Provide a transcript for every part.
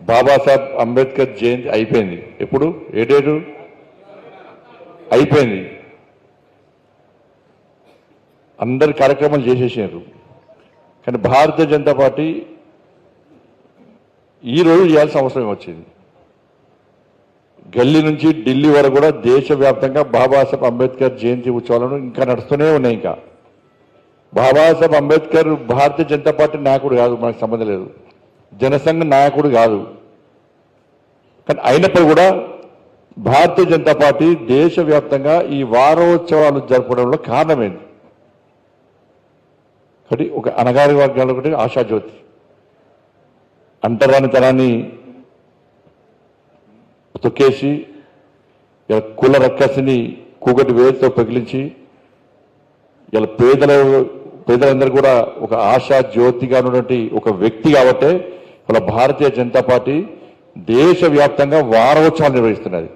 బాబాసాహెబ్ అంబేద్కర్ జయంతి అయిపోయింది. ఎప్పుడు ఏ డేటు అయిపోయింది? అందరి కార్యక్రమాలు చేసేసారు. కానీ భారతీయ జనతా పార్టీ ఈరోజు చేయాల్సిన అవసరం వచ్చింది. గల్లీ నుంచి ఢిల్లీ వరకు కూడా దేశవ్యాప్తంగా బాబాసాహెబ్ అంబేద్కర్ జయంతి ఉత్సవాలను ఇంకా నడుస్తూనే ఉన్నాయి. ఇంకా బాబాసాహెబ్ అంబేద్కర్ భారతీయ జనతా పార్టీ నాయకుడు కాదు, మనకు సంబంధం లేదు, జనసంఘ నాయకుడు కాదు. కానీ అయినప్పుడు కూడా భారతీయ జనతా పార్టీ దేశవ్యాప్తంగా ఈ వారోత్సవాలు జరపడంలో కారణమైంది. కాబట్టి ఒక అణగారి వర్గాలు ఒకటి ఆశాజ్యోతి, అంటరానితనాన్ని తొక్కేసి కుల రక్కసిని కూగటి వేలుతో పగిలించి ఇలా పేదలందరూ కూడా ఒక ఆశా జ్యోతిగా ఉన్నటువంటి ఒక వ్యక్తి కాబట్టి ఇలా భారతీయ జనతా పార్టీ దేశవ్యాప్తంగా వారోత్సవాలు నిర్వహిస్తున్నది.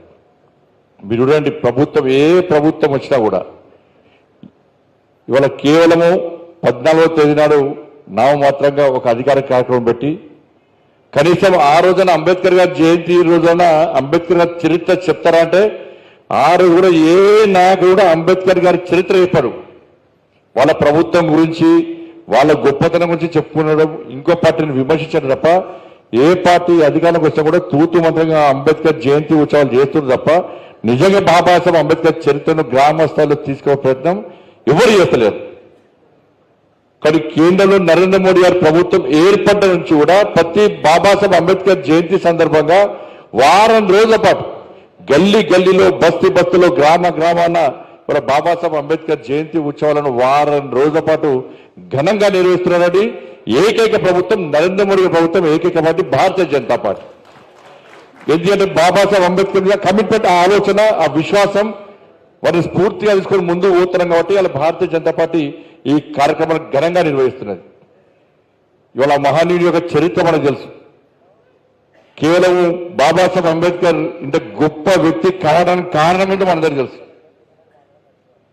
మీరు చూడండి, ప్రభుత్వం ఏ ప్రభుత్వం వచ్చినా కూడా ఇవాళ కేవలము 14వ తేదీ నాడు నామమాత్రంగా ఒక అధికారిక కార్యక్రమం పెట్టి కనీసం ఆ రోజున అంబేద్కర్ గారి జయంతి రోజున అంబేద్కర్ గారి చరిత్ర చెప్తారా అంటే ఆ రోజు కూడా ఏ నాయకుడు కూడా అంబేద్కర్ గారి చరిత్ర చెప్పారు. వాళ్ళ ప్రభుత్వం గురించి వాళ్ళ గొప్పతనం గురించి చెప్పుకునడం, ఇంకో పార్టీని విమర్శించడం తప్ప ఏ పార్టీ అధికారంలోకి వస్తే కూడా తూతు మంత్రంగా అంబేద్కర్ జయంతి ఉత్సవాలు చేస్తున్నారు తప్ప నిజంగా బాబాసాహెబ్ అంబేద్కర్ చరిత్రను గ్రామ స్థాయిలో తీసుకునే ప్రయత్నం ఎవరు చేస్తలేరు. కానీ కేంద్రంలో నరేంద్ర మోడీ గారి ప్రభుత్వం ఏర్పడ్డ నుంచి కూడా ప్రతి బాబాసాహెబ్ అంబేద్కర్ జయంతి సందర్భంగా వారం రోజుల పాటు గల్లీ గల్లీలో బస్తీ బస్తీలో గ్రామ గ్రామాన మన బాబాసాహెబ్ అంబేద్కర్ జయంతి ఉత్సవాలను వారం రోజుల పాటు ఘనంగా నిర్వహిస్తున్నారని ఏకైక ప్రభుత్వం నరేంద్ర మోడీ ప్రభుత్వం, ఏకైక పార్టీ భారతీయ జనతా పార్టీ. ఎందుకంటే బాబాసాహెబ్ అంబేద్కర్ మీద కమిట్మెంట్, ఆ ఆలోచన, ఆ విశ్వాసం వారిని స్ఫూర్తిగా తీసుకొని ముందుకు పోతున్నాం కాబట్టి ఇలా భారతీయ జనతా పార్టీ ఈ కార్యక్రమాన్ని ఘనంగా నిర్వహిస్తున్నది. ఇవాళ మహనీయుడి యొక్క చరిత్ర మనకు తెలుసు. కేవలం బాబాసాహెబ్ అంబేద్కర్ ఇంత గొప్ప వ్యక్తి కావడానికి కారణం ఏంటో మనందరికీ తెలుసు.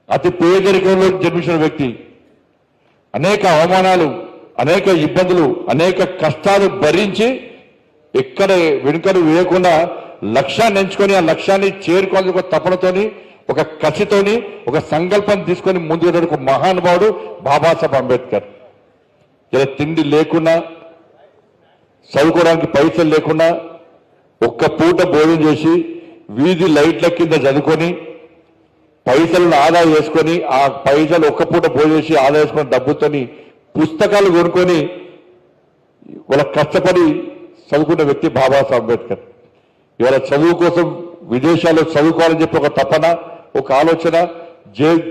అతి పేదరికంలో జన్మించిన వ్యక్తి, అనేక అవమానాలు, అనేక ఇబ్బందులు, అనేక కష్టాలు భరించి ఎక్కడ వెనుకలు వేయకుండా లక్ష్యాన్ని ఎంచుకొని ఆ లక్ష్యాన్ని చేరుకోవాలని ఒక తపనతోని, ఒక కసితోని, ఒక సంకల్పం తీసుకొని ముందుకు ఒక మహానుభావుడు బాబాసాహెబ్ అంబేద్కర్. ఇలా తిండి లేకున్నా, చదువుకోవడానికి పైసలు లేకుండా ఒక్క పూట భోజనం చేసి వీధి లైట్ల కింద చదువుకొని పైసలను ఆదా చేసుకొని ఆ పైసలు ఒక్క పూట భోజనం చేసి ఆదా చేసుకుని డబ్బుతోని పుస్తకాలు కొనుక్కొని వాళ్ళ కష్టపడి చదువుకున్న వ్యక్తి బాబాసాహెబ్ అంబేద్కర్. ఇవాళ చదువు కోసం విదేశాల్లో చదువుకోవాలని చెప్పి ఒక తపన, ఒక ఆలోచన,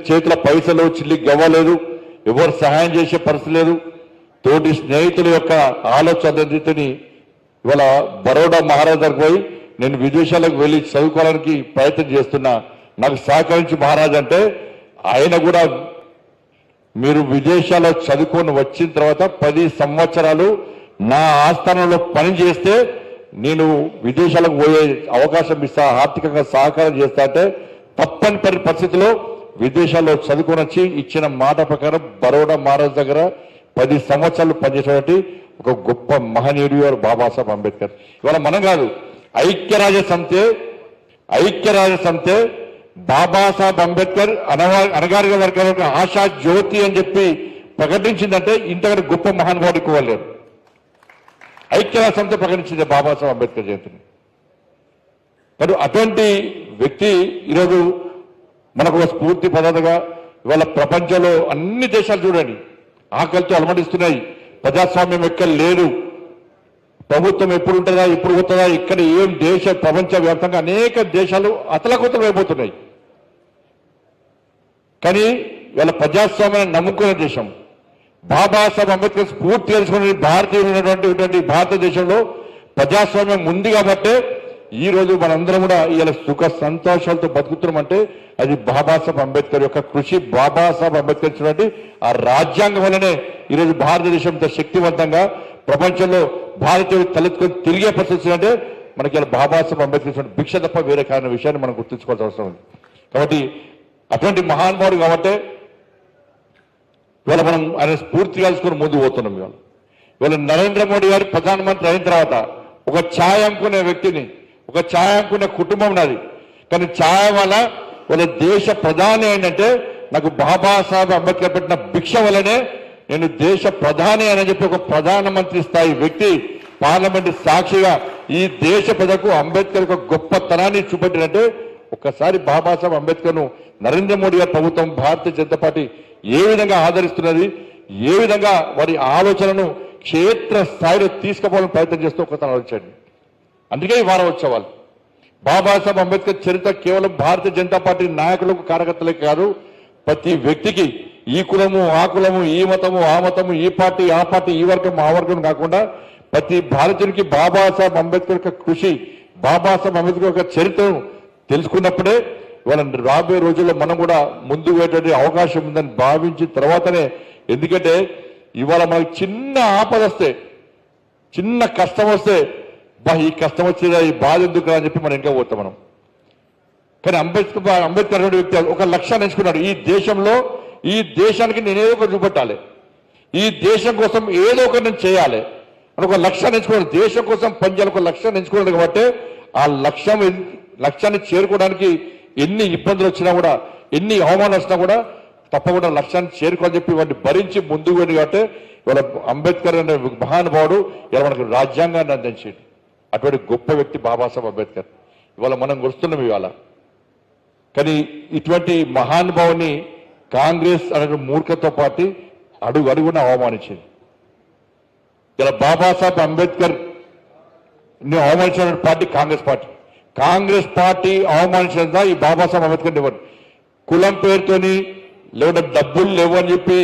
చేతుల పైసలు చిల్లి గవ్వలేదు, ఎవరు సహాయం చేసే పరిస్థితి లేదు. తోటి స్నేహితుల యొక్క ఆలోచనని ఇవాళ బరోడా మహారాజ్ దగ్గర పోయి నేను విదేశాలకు వెళ్ళి చదువుకోవడానికి ప్రయత్నం చేస్తున్నా, నాకు సహకరించి మహారాజ్ అంటే ఆయన కూడా మీరు విదేశాల్లో చదువుకొని వచ్చిన తర్వాత 10 సంవత్సరాలు నా ఆస్థానంలో పనిచేస్తే నేను విదేశాలకు పోయే అవకాశం ఇస్తా, ఆర్థికంగా సహకారం చేస్తా అంటే తప్పని పరిస్థితిలో విదేశాల్లో చదువుకొని వచ్చి ఇచ్చిన మాట ప్రకారం బరోడా మహారాజ్ దగ్గర 10 సంవత్సరాలు పనిచేసేటువంటి ఒక గొప్ప మహనీయుడు గారు బాబాసాహెబ్ అంబేద్కర్. ఇవాళ మనం కాదు, ఐక్యరాజ్య సమితి బాబాసాహెబ్ అంబేద్కర్ అణగారిన వర్గాలకు ఆశా జ్యోతి అని చెప్పి ప్రకటించిందంటే ఇంతకంటే గొప్ప మహానుభావుడు ఇవ్వలేరు. ఐక్యరాజ్య సమితి ప్రకటించింది బాబాసాహెబ్ అంబేద్కర్ జయంతిని. మరి అటువంటి వ్యక్తి ఈరోజు మనకు ఒక స్ఫూర్తి పదార్థంగా ఇవాళ ప్రపంచంలో అన్ని దేశాలు చూడండి ఆకలితో అలమటిస్తున్నాయి. ప్రజాస్వామ్యం ఎక్కడ లేదు, ప్రభుత్వం ఎప్పుడు ఉంటుందా, ఎప్పుడు పోతుందా, ఇక్కడ ఏం ప్రపంచ వ్యాప్తంగా అనేక దేశాలు అతలకుతలం అయిపోతున్నాయి. కానీ ఇవాళ ప్రజాస్వామ్యాన్ని నమ్ముకునే దేశం, బాబాసాహెబ్ అంబేద్కర్ స్ఫూర్తి తెలుసుకునే భారతీయులు ఉన్నటువంటి భారతదేశంలో ప్రజాస్వామ్యం ఉంది కాబట్టే ఈ రోజు మనందరం కూడా ఇలా సుఖ సంతోషాలతో బతుకుతున్నామంటే అది బాబాసాహెబ్ అంబేద్కర్ యొక్క కృషి, బాబాసాహెబ్ అంబేద్కర్ ఇచ్చినటువంటి ఆ రాజ్యాంగం వల్లనే ఈరోజు భారతదేశం ఇంత శక్తివంతంగా ప్రపంచంలో భారతీయులు తలెత్తుకొని తిరిగే పరిస్థితి అంటే మనకి ఇలా బాబాసాహెబ్ అంబేద్కర్ భిక్ష తప్ప వేరే కాని విషయాన్ని మనం గుర్తుంచుకోవాల్సిన అవసరం ఉంది. కాబట్టి అటువంటి మహానుభావుడు కాబట్టి ఇవాళ మనం ఆయన స్ఫూర్తి కలుసుకొని ముందుకు పోతున్నాం. ఇవాళ నరేంద్ర మోడీ గారు ప్రధానమంత్రి అయిన తర్వాత ఒక ఛాయ్ అమ్ముకునే వ్యక్తిని, ఒక ఛాయ్ అమ్ముకునే కుటుంబం నాది. కానీ ఛాయ్ వల్ల వాళ్ళ దేశ ప్రధాని ఏంటంటే నాకు బాబాసాహెబ్ అంబేద్కర్ పెట్టిన భిక్ష వల్లనే నేను దేశ ప్రధాని అని చెప్పి ఒక ప్రధానమంత్రి స్థాయి వ్యక్తి పార్లమెంట్ సాక్షిగా ఈ దేశ ప్రజలకు అంబేద్కర్ యొక్క గొప్పతనాన్ని చూపెట్టినట్టే ఒక్కసారి బాబాసాహెబ్ అంబేద్కర్ను నరేంద్ర మోడీ గారి ప్రభుత్వం, భారతీయ జనతా పార్టీ ఏ విధంగా ఆదరిస్తున్నది, ఏ విధంగా వారి ఆలోచనను క్షేత్ర స్థాయిలో తీసుకుపోవాలని ప్రయత్నం చేస్తూ ఒకసారి ఆలోచించండి. అందుకే ఈ వారోత్సవాలు. బాబాసాహెబ్ అంబేద్కర్ చరిత్ర కేవలం భారతీయ జనతా పార్టీ నాయకులకు, కార్యకర్తలకు కాదు, ప్రతి వ్యక్తికి ఈ కులము, ఆ కులము, ఈ మతము, ఆ మతము, ఈ పార్టీ, ఆ పార్టీ, ఈ వర్గం, ఆ వర్గం కాకుండా ప్రతి భారతీయునికి బాబాసాహెబ్ అంబేద్కర్ యొక్క కృషి, బాబాసాహెబ్ అంబేద్కర్ యొక్క చరిత్రను తెలుసుకున్నప్పుడే ఇవాళ రాబోయే రోజుల్లో మనం కూడా ముందుకు పోయేటువంటి అవకాశం ఉందని భావించిన తర్వాతనే, ఎందుకంటే ఇవాళ మనకి చిన్న ఆపద వస్తే, చిన్న కష్టం వస్తే ఈ కష్టం వచ్చేదా, ఈ బాధ ఎందుకు అని చెప్పి మనం ఇంకా పోతాం మనం. కానీ అంబేద్కర్ అనే వ్యక్తి ఒక లక్ష్యాన్ని ఎంచుకున్నాడు. ఈ దేశానికి నేను ఏదో ఒకటి చూపెట్టాలి, ఈ దేశం కోసం ఏదో ఒకటి నేను చేయాలి అని ఒక లక్ష్యాన్ని ఎంచుకున్నాడు. దేశం కోసం పనిచేయాలి ఒక లక్ష్యాన్ని ఎంచుకున్నాడు. కాబట్టి ఆ లక్ష్యాన్ని చేరుకోవడానికి ఎన్ని ఇబ్బందులు వచ్చినా కూడా, ఎన్ని అవమానాలు వచ్చినా కూడా తప్పకుండా లక్ష్యాన్ని చేరుకోని చెప్పి వాటిని భరించి ముందుకు వెళ్ళి కాబట్టి ఇవాళ అంబేద్కర్ అనే మహానుభావుడు ఇలా మనకు రాజ్యాంగాన్ని అందించాడు. అటువంటి గొప్ప వ్యక్తి బాబాసాహెబ్ అంబేద్కర్. ఇవాళ మనం గుర్తున్నాం ఇవాళ. కానీ ఇటువంటి మహానుభావుని కాంగ్రెస్ అనే మూర్ఖతో పార్టీ అడుగున అవమానించింది. ఇలా బాబాసాహెబ్ అంబేద్కర్ అవమానించిన party Congress party. Congress party అవమానించిన ఈ బాబాసాహెబ్ అంబేద్కర్ ఇవ్వండి. కులం పేరుతోని లేకుంటే డబ్బులు లేవని చెప్పి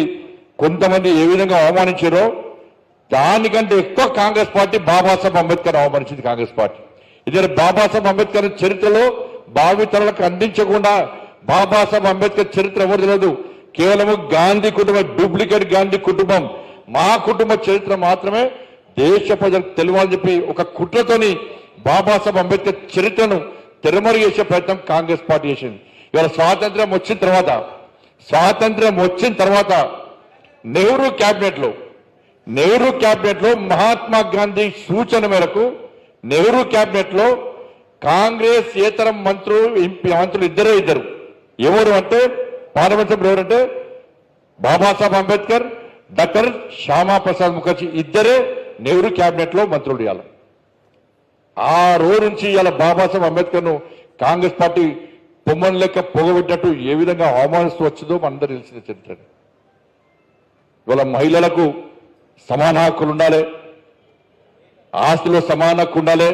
కొంతమంది ఏ విధంగా అవమానించారో దానికంటే ఎక్కువ కాంగ్రెస్ పార్టీ బాబాసాహెబ్ అంబేద్కర్ అవమానించింది. కాంగ్రెస్ పార్టీ ఇదే బాబాసాహెబ్ అంబేద్కర్ చరిత్రలో భావితరాలకు అందించకుండా బాబాసాహెబ్ అంబేద్కర్ చరిత్ర ఎవరు తెలియదు. కేవలము గాంధీ కుటుంబం, డూప్లికేట్ గాంధీ కుటుంబం, మా కుటుంబ చరిత్ర మాత్రమే దేశ ప్రజలకు తెలియాలని చెప్పి ఒక కుట్రతోని బాబాసాహెబ్ అంబేద్కర్ చరిత్రను తెరమరుగు చేసే ప్రయత్నం కాంగ్రెస్ పార్టీ చేసింది. ఇవాళ స్వాతంత్ర్యం వచ్చిన తర్వాత నెహ్రూ క్యాబినెట్ లో మహాత్మా గాంధీ సూచన మేరకు నెహ్రూ క్యాబినెట్ లో కాంగ్రెస్ ఏతర మంత్రులు ఇద్దరు. ఎవరు అంటే పార్లమెంట్ సభ్యులు ఎవరంటే బాబాసాహెబ్ అంబేద్కర్, డాక్టర్ శ్యామా ప్రసాద్ ముఖర్జీ ఇద్దరే నెహ్రూ క్యాబినెట్ లో మంత్రులు. ఇవాళ ఆ రోజు నుంచి ఇవాళ బాబాసాహెబ్ అంబేద్కర్ ను కాంగ్రెస్ పార్టీ పొమ్మని లెక్క పొగబెట్టినట్టు ఏ విధంగా అవమానిస్తూ వచ్చిందో మనందరూ తెలిసిన చరిత్ర. ఇవాళ మహిళలకు సమాన హక్కులు ఉండాలి, ఆస్తిలో సమాన హక్కు ఉండాలి,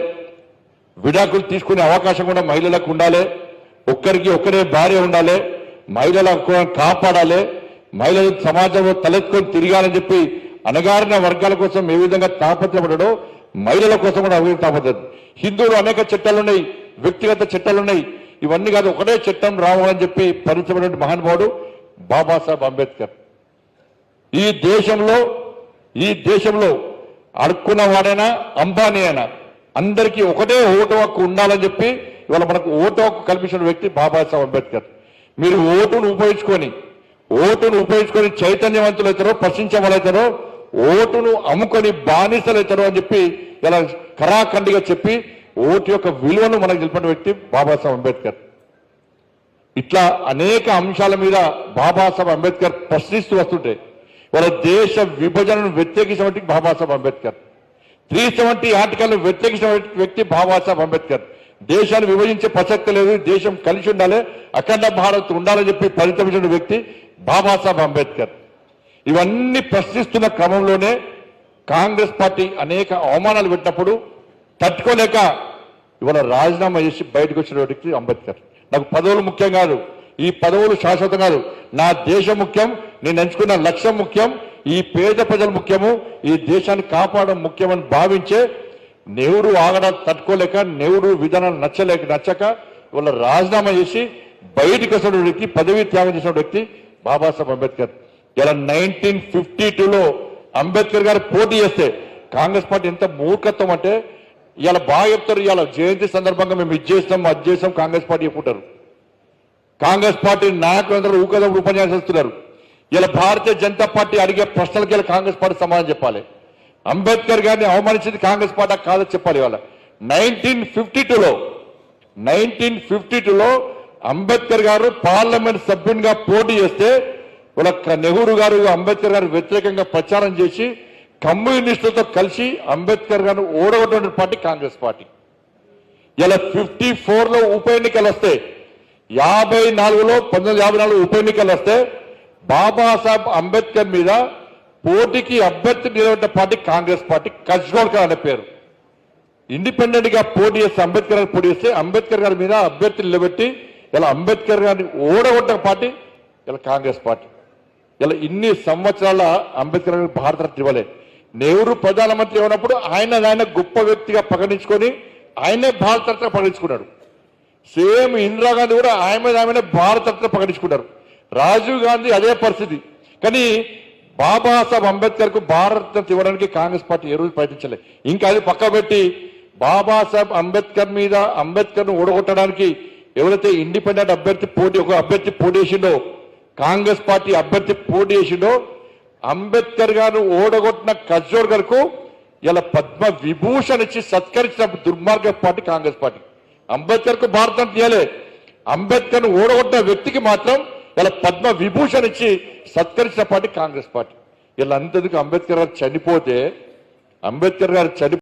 విడాకులు తీసుకునే అవకాశం కూడా మహిళలకు ఉండాలి, ఒక్కరే భార్య ఉండాలి, మహిళల హక్కులను కాపాడాలి, మహిళలు సమాజంలో తలెత్తుకొని తిరగాలని చెప్పి అణగారిన వర్గాల కోసం ఏ విధంగా తాపత్రపడ్డాడో మహిళల కోసం కూడా అవి తాపత్రం. హిందువులు అనేక చట్టాలున్నాయి, వ్యక్తిగత చట్టాలున్నాయి. ఇవన్నీ కాదు, ఒకటే చట్టం రావాలని చెప్పి పరిచయమైన మహానుభావుడు బాబాసాహెబ్ అంబేద్కర్. ఈ దేశంలో అడుక్కున్న వాడైనా అంబానీ అయినా అందరికీ ఒకటే ఓటు హక్కు ఉండాలని చెప్పి ఇవాళ మనకు ఓటు హక్కు కల్పించిన వ్యక్తి బాబాసాహెబ్ అంబేద్కర్. మీరు ఓటును ఉపయోగించుకొని చైతన్యవంతులు అవుతారో, ప్రశ్నించే వాళ్ళు అవుతారో, ఓటును అమ్ముకొని బానిసలు అవుతారో అని చెప్పి ఇలా కరాఖండిగా చెప్పి ఓటు యొక్క విలువను మనకు తెలిపిన వ్యక్తి బాబాసాహెబ్ అంబేద్కర్. ఇట్లా అనేక అంశాల మీద బాబాసాహెబ్ అంబేద్కర్ ప్రశ్నిస్తూ వస్తుంటే వాళ్ళ దేశ విభజనను వ్యతిరేకించిన బాబాసాహెబ్ అంబేద్కర్. 370 ఆర్టికల్ను వ్యతిరేకించిన వ్యక్తి బాబాసాహెబ్ అంబేద్కర్. దేశాన్ని విభజించే ప్రసక్తి లేదు, దేశం కలిసి ఉండాలి, అఖండ భారత్ ఉండాలని చెప్పి పరితపించిన వ్యక్తి బాబాసాహెబ్ అంబేద్కర్. ఇవన్నీ ప్రశ్నిస్తున్న క్రమంలోనే కాంగ్రెస్ పార్టీ అనేక అవమానాలు పెట్టినప్పుడు తట్టుకోలేక ఇవాళ రాజీనామా చేసి బయటకు వచ్చిన వ్యక్తి అంబేద్కర్. నాకు పదవులు ముఖ్యం కాదు, ఈ పదవులు శాశ్వతం కాదు, నా దేశం ముఖ్యం, నేను ఎంచుకున్న లక్ష్యం ముఖ్యం, ఈ పేద ప్రజలు ముఖ్యము, ఈ దేశాన్ని కాపాడడం ముఖ్యమని భావించే నెహ్రూ ఆగడం తట్టుకోలేక, నెహ్రూ విధానాలు నచ్చక ఇవాళ రాజీనామా చేసి బయటకు వచ్చిన వ్యక్తి, పదవీ త్యాగం చేసిన వ్యక్తి బాబాసాహెబ్ అంబేద్కర్. ఇలా 1952లో అంబేద్కర్ గారు పోటీ చేస్తే కాంగ్రెస్ పార్టీ ఎంత మూర్ఖత్వం అంటే ఇవాళ బాగా చెప్తారు. ఇవాళ జయంతి సందర్భంగా మేము ఇది చేస్తాం, అది చేస్తాం కాంగ్రెస్ పార్టీ చెప్పుకుంటారు. కాంగ్రెస్ పార్టీ నాయకులందరూ ఊకదప్పుడు ఉపన్యాసం ఇస్తున్నారు. ఇలా భారతీయ జనతా పార్టీ అడిగే ప్రశ్నలకి కాంగ్రెస్ పార్టీ సమాధానం చెప్పాలి. అంబేద్కర్ గారిని అవమానించింది కాంగ్రెస్ పార్టీ కాదని చెప్పాలి ఇవాళ. 1952లో అంబేద్కర్ గారు పార్లమెంట్ సభ్యునిగా పోటీ చేస్తే వాళ్ళ నెహ్రూ గారు అంబేద్కర్ గారు వ్యతిరేకంగా ప్రచారం చేసి కమ్యూనిస్టులతో కలిసి అంబేద్కర్ గారిని ఓడగొట్టిన పార్టీ కాంగ్రెస్ పార్టీ. ఇలా 54లో ఉప ఎన్నికలు వస్తే 54లో 1954 ఉప ఎన్నికలు వస్తే బాబాసాహెబ్ అంబేద్కర్ మీద పోటీకి అభ్యర్థి నిలబెట్టిన పార్టీ కాంగ్రెస్ పార్టీ. కజ్గోల్కర్ అనే పేరు. ఇండిపెండెంట్ గా పోటీ చేస్తే అంబేద్కర్ గారు పోటీ చేస్తే అంబేద్కర్ గారి మీద అభ్యర్థి నిలబెట్టి ఇలా అంబేద్కర్ గారిని ఓడగొట్టిన పార్టీ ఇలా కాంగ్రెస్ పార్టీ. ఇలా ఇన్ని సంవత్సరాల అంబేద్కర్ గారికి భారతరత్న ఇవ్వలే. నెహ్రూ ప్రధానమంత్రి ఉన్నప్పుడు ఆయన గొప్ప వ్యక్తిగా ప్రకటించుకొని ఆయనే భారతరత్న ప్రకటించుకున్నాడు. సేమ్ ఇందిరాగాంధీ కూడా ఆమెనే భారతరత్న ప్రకటించుకున్నారు. రాజీవ్ గాంధీ అదే పరిస్థితి. కానీ బాబాసాహెబ్ అంబేద్కర్ కు భారతరత్న ఇవ్వడానికి కాంగ్రెస్ పార్టీ ఏ రోజు ప్రయత్నించలే. ఇంకా అది పక్క పెట్టి బాబాసాహెబ్ అంబేద్కర్ మీద అంబేద్కర్ ను ఓడగొట్టడానికి ఎవరైతే ఇండిపెండెంట్ అభ్యర్థి ఒక అభ్యర్థి పోటీ చేసిండో, కాంగ్రెస్ పార్టీ అభ్యర్థి పోటీ చేసిండో, అంబేద్కర్ గారు ఓడగొట్టిన కజ్జోల్కర్ కు ఇలా పద్మ విభూషణ్ ఇచ్చి సత్కరించిన దుర్మార్గ పార్టీ కాంగ్రెస్ పార్టీ. అంబేద్కర్ కు భారతరత్న ఇవ్వలే. అంబేద్కర్ ను ఓడగొట్టిన వ్యక్తికి మాత్రం ఇలా పద్మ విభూషణ్ ఇచ్చి సత్కరించిన పార్టీ కాంగ్రెస్ పార్టీ. ఇలా అంతేందుకు అంబేద్కర్ గారు చనిపోతే